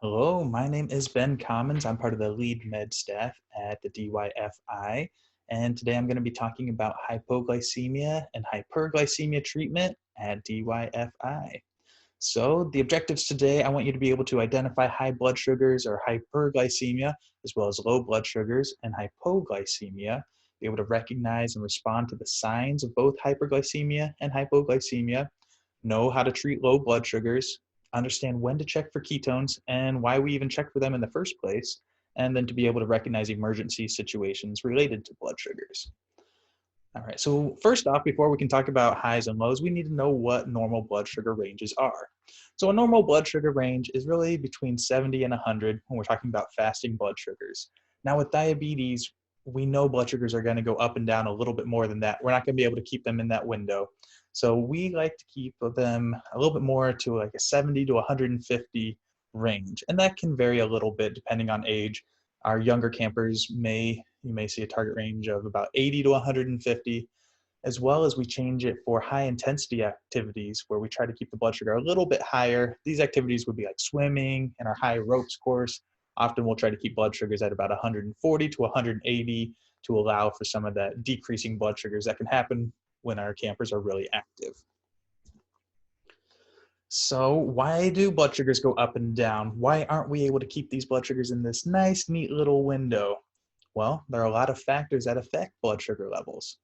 Hello, my name is Ben Commons. I'm part of the lead med staff at the DYFI, and today I'm going to be talking about hypoglycemia and hyperglycemia treatment at DYFI. So the objectives today, I want you to be able to identify high blood sugars or hyperglycemia, as well as low blood sugars and hypoglycemia, be able to recognize and respond to the signs of both hyperglycemia and hypoglycemia, know how to treat low blood sugars, understand when to check for ketones and why we even check for them in the first place, and then to be able to recognize emergency situations related to blood sugars. All right, so first off, before we can talk about highs and lows, we need to know what normal blood sugar ranges are. So a normal blood sugar range is really between 70 and 100 when we're talking about fasting blood sugars. Now with diabetes, we know blood sugars are going to go up and down a little bit more than that. We're not going to be able to keep them in that window. So we like to keep them a little bit more to like a 70 to 150 range. And that can vary a little bit depending on age. Our younger campers you may see a target range of about 80 to 150, as well as we change it for high intensity activities where we try to keep the blood sugar a little bit higher. These activities would be like swimming and our high ropes course. Often we'll try to keep blood sugars at about 140 to 180 to allow for some of that decreasing blood sugars that can happen when our campers are really active. So why do blood sugars go up and down? Why aren't we able to keep these blood sugars in this nice, neat little window? Well, there are a lot of factors that affect blood sugar levels.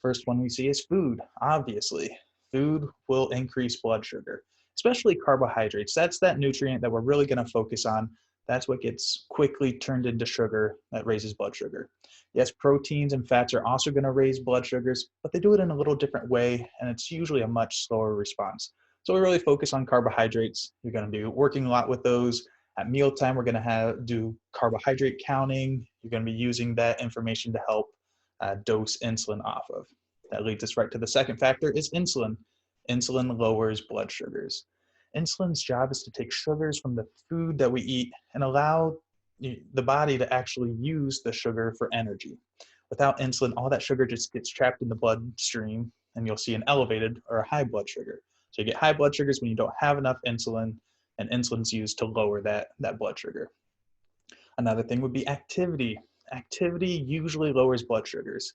First one we see is food, obviously. Food will increase blood sugar, especially carbohydrates. That's that nutrient that we're really going to focus on. That's what gets quickly turned into sugar that raises blood sugar. Yes, proteins and fats are also going to raise blood sugars, but they do it in a little different way, and it's usually a much slower response. So we really focus on carbohydrates. You're going to be working a lot with those. At mealtime, we're going to do carbohydrate counting. You're going to be using that information to help dose insulin off of. That leads us right to the second factor is insulin. Insulin lowers blood sugars. Insulin's job is to take sugars from the food that we eat and allow the body to actually use the sugar for energy. Without insulin, all that sugar just gets trapped in the bloodstream and you'll see an elevated or a high blood sugar. So you get high blood sugars when you don't have enough insulin, and insulin's used to lower that blood sugar. Another thing would be activity. Activity usually lowers blood sugars.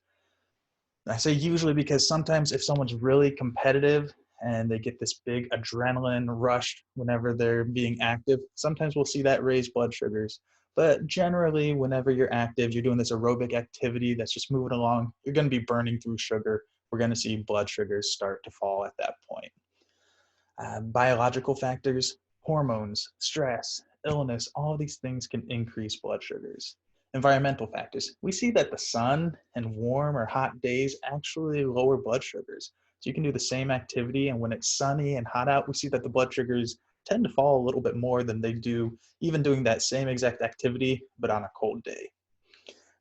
I say usually because sometimes if someone's really competitive and they get this big adrenaline rush whenever they're being active, sometimes we'll see that raise blood sugars. But generally, whenever you're active, you're doing this aerobic activity that's just moving along, you're going to be burning through sugar. We're going to see blood sugars start to fall at that point. Biological factors, hormones, stress, illness, all of these things can increase blood sugars. Environmental factors. We see that the sun and warm or hot days actually lower blood sugars. So you can do the same activity, and when it's sunny and hot out, we see that the blood sugars tend to fall a little bit more than they do even doing that same exact activity, but on a cold day.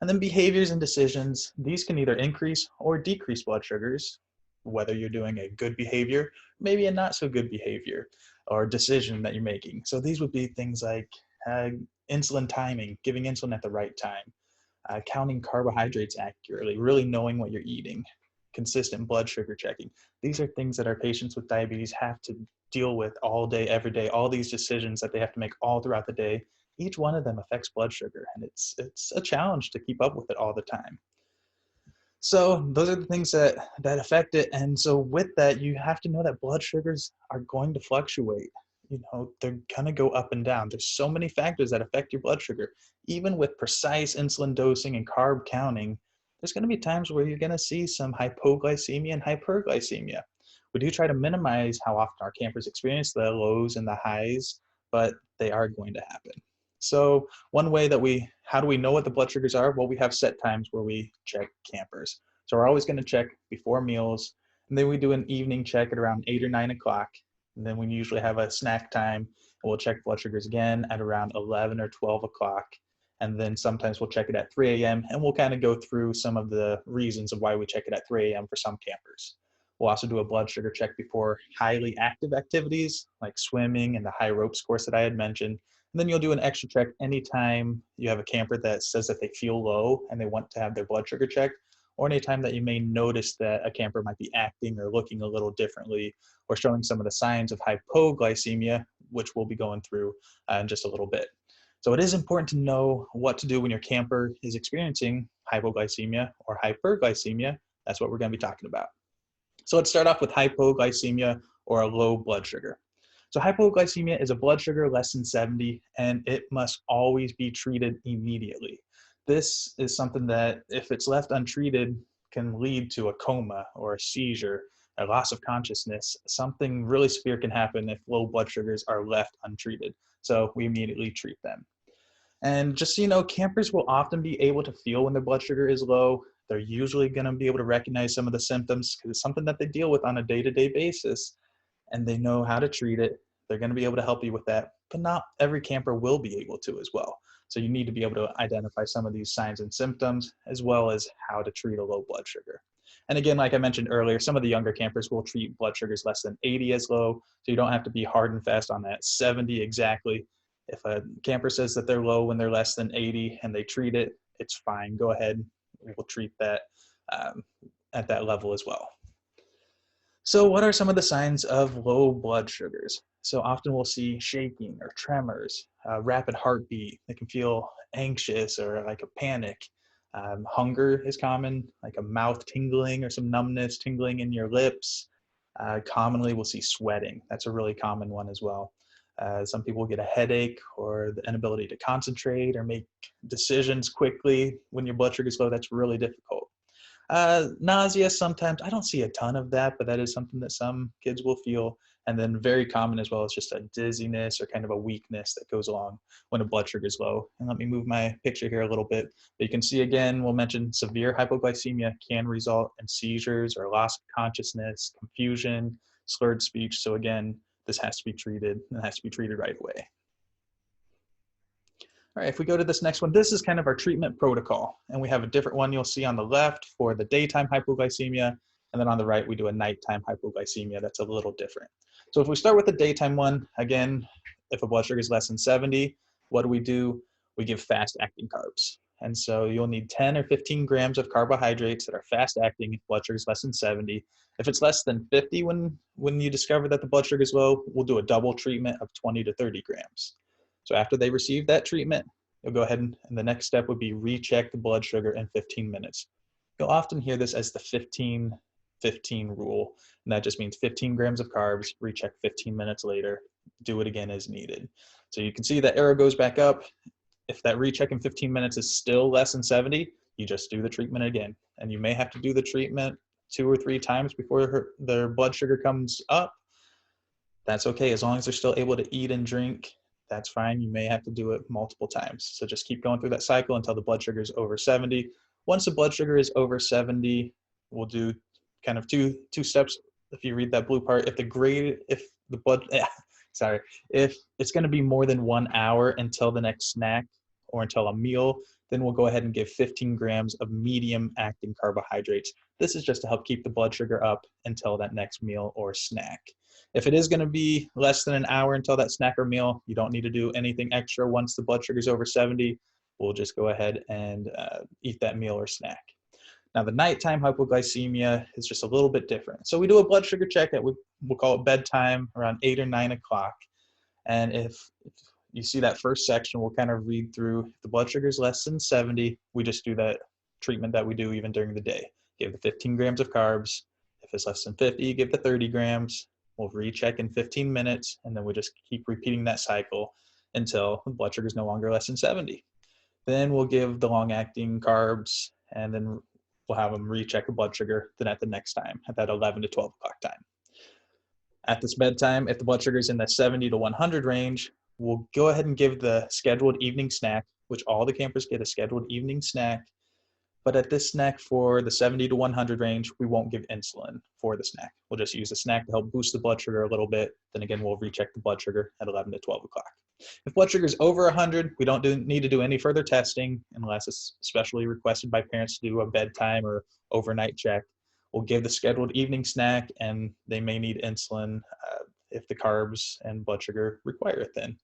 And then behaviors and decisions. These can either increase or decrease blood sugars, whether you're doing a good behavior, maybe a not so good behavior or decision that you're making. So these would be things like insulin timing, giving insulin at the right time, counting carbohydrates accurately, really knowing what you're eating, consistent blood sugar checking. These are things that our patients with diabetes have to deal with all day, every day, all these decisions that they have to make all throughout the day. Each one of them affects blood sugar, and it's a challenge to keep up with it all the time. So those are the things that affect it. And so with that, you have to know that blood sugars are going to fluctuate. They're going to go up and down. There's so many factors that affect your blood sugar. Even with precise insulin dosing and carb counting, there's going to be times where you're going to see some hypoglycemia and hyperglycemia. We do try to minimize how often our campers experience the lows and the highs, but they are going to happen. So one way how do we know what the blood sugars are? Well, we have set times where we check campers. So we're always going to check before meals, and then we do an evening check at around 8 or 9 o'clock. And then we usually have a snack time, and we'll check blood sugars again at around 11 or 12 o'clock. And then sometimes we'll check it at 3 a.m. and we'll kind of go through some of the reasons of why we check it at 3 a.m. for some campers. We'll also do a blood sugar check before highly active activities like swimming and the high ropes course that I had mentioned. And then you'll do an extra check anytime you have a camper that says that they feel low and they want to have their blood sugar checked, or anytime that you may notice that a camper might be acting or looking a little differently or showing some of the signs of hypoglycemia. which we'll be going through in just a little bit. So it is important to know what to do when your camper is experiencing hypoglycemia or hyperglycemia. That's what we're going to be talking about. So let's start off with hypoglycemia or a low blood sugar. So hypoglycemia is a blood sugar less than 70, and it must always be treated immediately. This is something that, if it's left untreated, can lead to a coma or a seizure, a loss of consciousness. Something really severe can happen if low blood sugars are left untreated. So we immediately treat them. And just so you know, campers will often be able to feel when their blood sugar is low. They're usually going to be able to recognize some of the symptoms because it's something that they deal with on a day-to-day basis, and they know how to treat it. They're going to be able to help you with that, but not every camper will be able to as well. So you need to be able to identify some of these signs and symptoms, as well as how to treat a low blood sugar. And again, like I mentioned earlier, some of the younger campers will treat blood sugars less than 80 as low, so you don't have to be hard and fast on that 70 exactly. If a camper says that they're low when they're less than 80 and they treat it, it's fine. Go ahead, we'll treat that at that level as well. So what are some of the signs of low blood sugars? So often we'll see shaking or tremors, rapid heartbeat. They can feel anxious or like a panic. Hunger is common, like a mouth tingling or some numbness, tingling in your lips. Commonly we'll see sweating. That's a really common one as well. Some people get a headache or the inability to concentrate or make decisions quickly when your blood sugar is low. That's really difficult. Nausea sometimes, I don't see a ton of that, but that is something that some kids will feel. And then very common as well is just a dizziness or kind of a weakness that goes along when a blood sugar is low. And let me move my picture here a little bit. But you can see again, we'll mention severe hypoglycemia can result in seizures or loss of consciousness, confusion, slurred speech. So again, this has to be treated and has to be treated right away. All right, if we go to this next one, this is kind of our treatment protocol. And we have a different one you'll see on the left for the daytime hypoglycemia. And then on the right, we do a nighttime hypoglycemia. That's a little different. So if we start with the daytime one, again, if a blood sugar is less than 70, what do? We give fast acting carbs. And so you'll need 10 or 15 grams of carbohydrates that are fast acting if blood sugar is less than 70. If it's less than 50 when you discover that the blood sugar is low, we'll do a double treatment of 20 to 30 grams. So after they receive that treatment, you'll go ahead and the next step would be recheck the blood sugar in 15 minutes. You'll often hear this as the 15-15 rule, and that just means 15 grams of carbs, recheck 15 minutes later, do it again as needed. So you can see that arrow goes back up. If that recheck in 15 minutes is still less than 70, you just do the treatment again. And you may have to do the treatment 2 or 3 times before their blood sugar comes up. That's okay, as long as they're still able to eat and drink. That's fine. You may have to do it multiple times. So just keep going through that cycle until the blood sugar is over 70. Once the blood sugar is over 70, we'll do kind of two steps. If you read that blue part, if it's going to be more than 1 hour until the next snack or until a meal, then we'll go ahead and give 15 grams of medium acting carbohydrates. This is just to help keep the blood sugar up until that next meal or snack. If it is going to be less than an hour until that snack or meal, you don't need to do anything extra. Once the blood sugar is over 70, we'll just go ahead and eat that meal or snack. Now, the nighttime hypoglycemia is just a little bit different. So we do a blood sugar check at, we'll call it bedtime, around 8 or 9 o'clock. And if you see that first section, we'll kind of read through. If the blood sugar is less than 70, we just do that treatment that we do even during the day. Give the 15 grams of carbs. If it's less than 50, give the 30 grams. We'll recheck in 15 minutes, and then we just keep repeating that cycle until the blood sugar is no longer less than 70. Then we'll give the long-acting carbs, and then we'll have them recheck the blood sugar then at the next time, at that 11 to 12 o'clock time. At this bedtime, if the blood sugar is in the 70 to 100 range, we'll go ahead and give the scheduled evening snack, which all the campers get a scheduled evening snack. But at this snack for the 70 to 100 range, we won't give insulin for the snack. We'll just use the snack to help boost the blood sugar a little bit. Then again, we'll recheck the blood sugar at 11 to 12 o'clock. If blood sugar is over 100, we don't need to do any further testing unless it's specially requested by parents to do a bedtime or overnight check. We'll give the scheduled evening snack, and they may need insulin if the carbs and blood sugar require it then.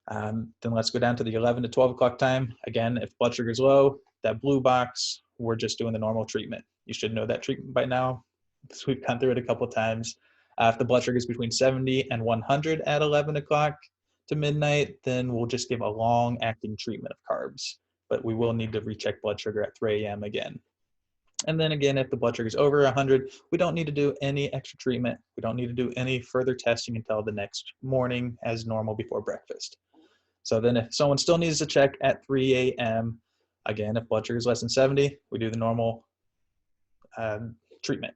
Then let's go down to the 11 to 12 o'clock time. Again, if blood sugar is low, that blue box, we're just doing the normal treatment. You should know that treatment by now, because we've gone through it a couple of times. If the blood sugar is between 70 and 100 at 11 o'clock to midnight, then we'll just give a long-acting treatment of carbs. But we will need to recheck blood sugar at 3 a.m. again. And then again, if the blood sugar is over 100, we don't need to do any extra treatment. We don't need to do any further testing until the next morning as normal before breakfast. So then if someone still needs to check at 3 a.m., again, if blood sugar is less than 70, we do the normal treatment.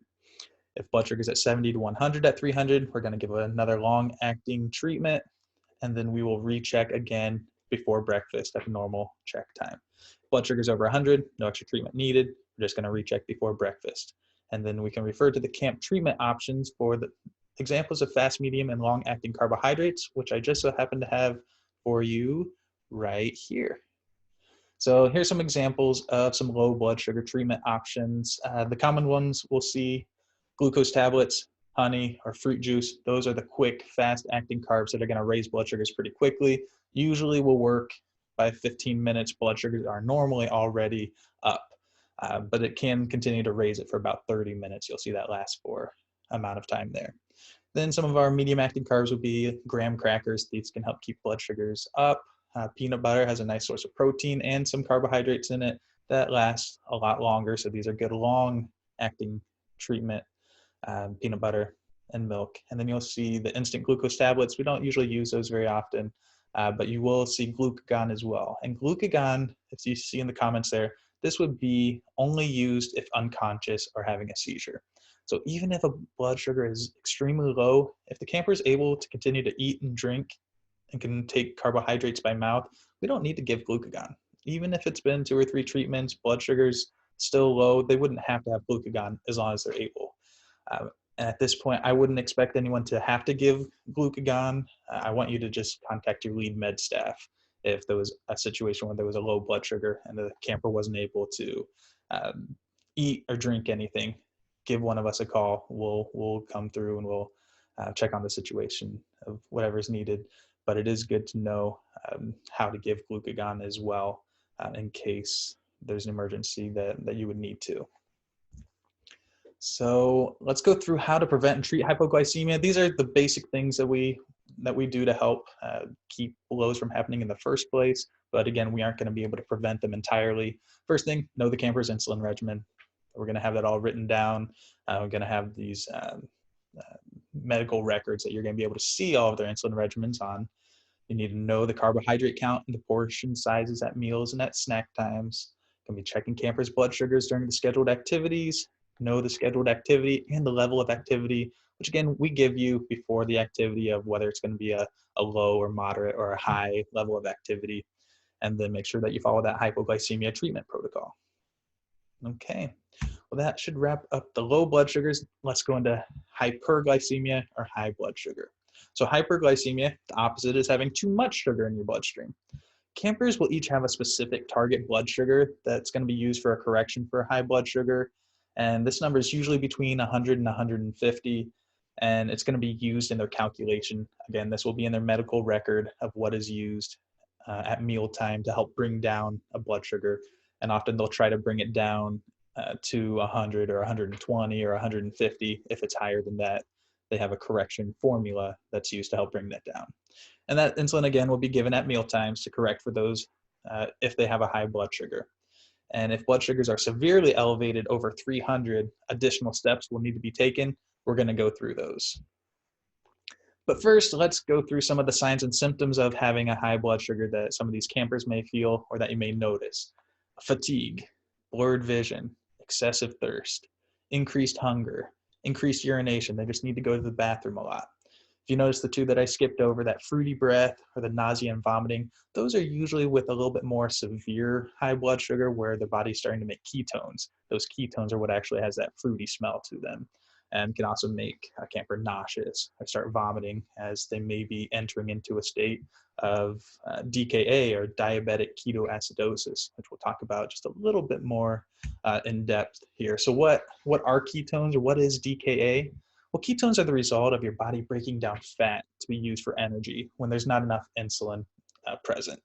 If blood sugar is at 70 to 100 at 300, we're going to give another long-acting treatment, and then we will recheck again before breakfast at the normal check time. Blood sugar is over 100, no extra treatment needed. We're just going to recheck before breakfast. And then we can refer to the camp treatment options for the examples of fast, medium, and long-acting carbohydrates, which I just so happen to have for you right here. So here's some examples of some low blood sugar treatment options. The common ones we'll see: glucose tablets, honey, or fruit juice. Those are the quick, fast-acting carbs that are going to raise blood sugars pretty quickly. Usually will work by 15 minutes. Blood sugars are normally already up, but it can continue to raise it for about 30 minutes. You'll see that last for amount of time there. Then some of our medium-acting carbs would be graham crackers. These can help keep blood sugars up. Peanut butter has a nice source of protein and some carbohydrates in it that last a lot longer. So these are good long-acting treatment, peanut butter and milk. And then you'll see the instant glucose tablets. We don't usually use those very often, but you will see glucagon as well. And glucagon, if you see in the comments there, this would be only used if unconscious or having a seizure. So even if a blood sugar is extremely low, if the camper is able to continue to eat and drink and can take carbohydrates by mouth, we don't need to give glucagon. Even if it's been 2 or 3 treatments, blood sugar's still low, they wouldn't have to have glucagon as long as they're able. At this point, I wouldn't expect anyone to have to give glucagon. I want you to just contact your lead med staff if there was a situation where there was a low blood sugar and the camper wasn't able to eat or drink anything. Give one of us a call. We'll come through and we'll check on the situation of whatever's needed. But it is good to know how to give glucagon as well in case there's an emergency that you would need to. So let's go through how to prevent and treat hypoglycemia. These are the basic things that we do to help keep lows from happening in the first place. But again, we aren't going to be able to prevent them entirely. First thing, know the camper's insulin regimen. We're going to have that all written down. We're going to have these medical records that you're going to be able to see all of their insulin regimens on. You need to know the carbohydrate count and the portion sizes at meals and at snack times. You can be checking campers' blood sugars during the scheduled activities. Know the scheduled activity and the level of activity, which again, we give you before the activity of whether it's going to be a low or moderate or a high level of activity. And then make sure that you follow that hypoglycemia treatment protocol. Okay, well, that should wrap up the low blood sugars. Let's go into hyperglycemia or high blood sugar. So hyperglycemia, the opposite, is having too much sugar in your bloodstream. Campers will each have a specific target blood sugar that's going to be used for a correction for high blood sugar. And this number is usually between 100 and 150, and it's going to be used in their calculation. Again, this will be in their medical record of what is used at mealtime to help bring down a blood sugar. And often they'll try to bring it down to 100 or 120 or 150. If it's higher than that, they have a correction formula that's used to help bring that down. And that insulin, again, will be given at meal times to correct for those if they have a high blood sugar. And if blood sugars are severely elevated over 300, additional steps will need to be taken. We're going to go through those. But first, let's go through some of the signs and symptoms of having a high blood sugar that some of these campers may feel or that you may notice. Fatigue, blurred vision, excessive thirst, increased hunger, increased urination. They just need to go to the bathroom a lot. If you notice the two that I skipped over, that fruity breath or the nausea and vomiting, those are usually with a little bit more severe high blood sugar where the body's starting to make ketones. Those ketones are what actually has that fruity smell to them and can also make a camper nauseous or start vomiting as they may be entering into a state of DKA or diabetic ketoacidosis, which we'll talk about just a little bit more in depth here. So what are ketones or what is DKA? Well, ketones are the result of your body breaking down fat to be used for energy when there's not enough insulin present.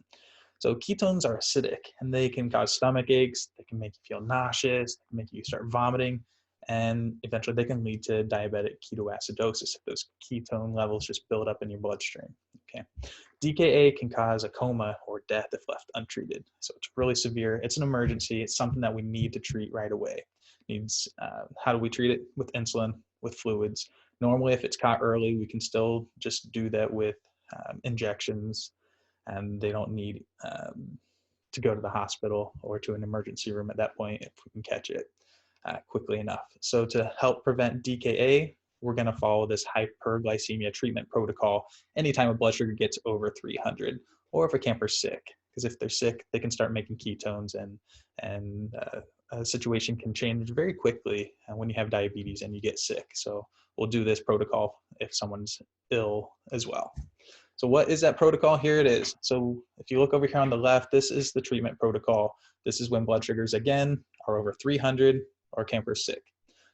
So ketones are acidic and they can cause stomach aches, they can make you feel nauseous, they can make you start vomiting, and eventually they can lead to diabetic ketoacidosis if those ketone levels just build up in your bloodstream. Okay. DKA can cause a coma or death if left untreated. So it's really severe. It's an emergency. It's something that we need to treat right away. How do we treat it? With insulin, with fluids. Normally, if it's caught early, we can still just do that with injections, and they don't need to go to the hospital or to an emergency room at that point if we can catch it quickly enough. So to help prevent DKA, we're going to follow this hyperglycemia treatment protocol anytime a blood sugar gets over 300, or if a camper's sick, because if they're sick, they can start making ketones, and a situation can change very quickly when you have diabetes and you get sick. So we'll do this protocol if someone's ill as well. So what is that protocol? Here it is. So if you look over here on the left, this is the treatment protocol. This is when blood sugars, again, are over 300 or camper's sick.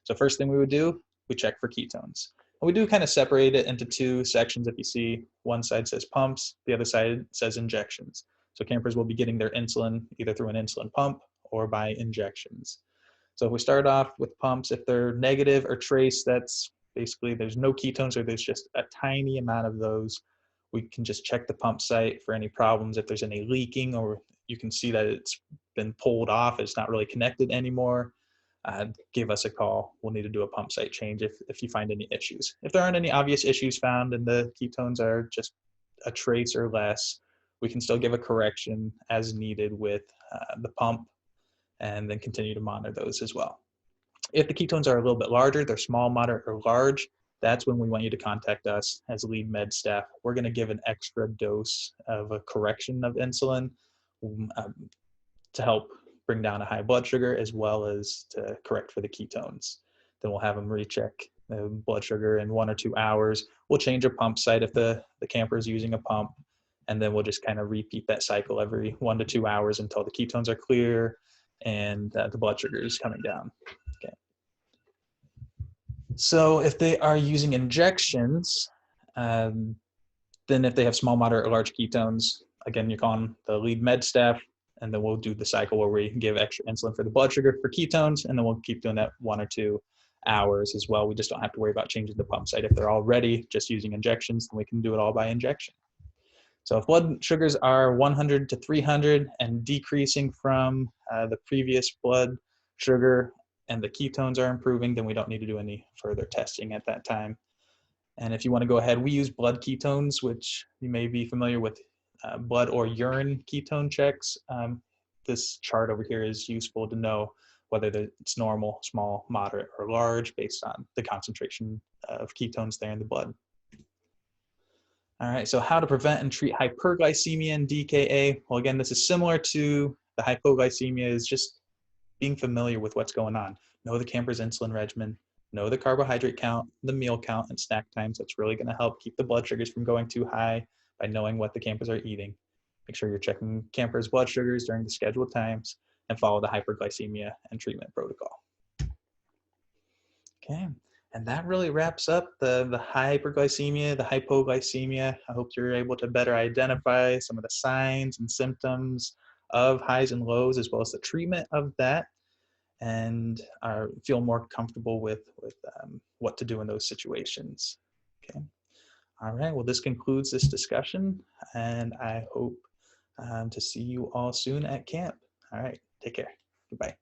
So first thing we would do, we check for ketones. And we do kind of separate it into two sections. If you see, one side says pumps, the other side says injections. So campers will be getting their insulin either through an insulin pump or by injections. So if we start off with pumps, if they're negative or trace, that's basically there's no ketones or there's just a tiny amount of those. We can just check the pump site for any problems. If there's any leaking, or you can see that it's been pulled off, it's not really connected anymore, give us a call. We'll need to do a pump site change if you find any issues. If there aren't any obvious issues found and the ketones are just a trace or less, we can still give a correction as needed with the pump, and then continue to monitor those as well. If the ketones are a little bit larger, they're small, moderate, or large, that's when we want you to contact us as lead med staff. We're going to give an extra dose of a correction of insulin to help bring down a high blood sugar, as well as to correct for the ketones. Then we'll have them recheck the blood sugar in 1 or 2 hours. We'll change a pump site if the camper is using a pump, and then we'll just kind of repeat that cycle every 1 to 2 hours until the ketones are clear and the blood sugar is coming down. Okay. So if they are using injections, then if they have small, moderate, or large ketones, again, you call on the lead med staff, and then we'll do the cycle where we give extra insulin for the blood sugar for ketones, and then we'll keep doing that 1 or 2 hours as well. We just don't have to worry about changing the pump site. If they're already just using injections, then we can do it all by injection. So if blood sugars are 100 to 300 and decreasing from the previous blood sugar, and the ketones are improving, then we don't need to do any further testing at that time. And if you want to go ahead, we use blood ketones, which you may be familiar with blood or urine ketone checks. This chart over here is useful to know whether it's normal, small, moderate, or large based on the concentration of ketones there in the blood. All right, so how to prevent and treat hyperglycemia and DKA. Well, again, this is similar to the hypoglycemia, is just being familiar with what's going on. Know the camper's insulin regimen, know the carbohydrate count, the meal count, and snack times. That's really going to help keep the blood sugars from going too high by knowing what the campers are eating. Make sure you're checking campers' blood sugars during the scheduled times, and follow the hyperglycemia and treatment protocol. Okay, and that really wraps up the hyperglycemia, the hypoglycemia. I hope you're able to better identify some of the signs and symptoms of highs and lows, as well as the treatment of that, and feel more comfortable with what to do in those situations. Okay. All right, well, this concludes this discussion, and I hope to see you all soon at camp. All right, take care. Goodbye.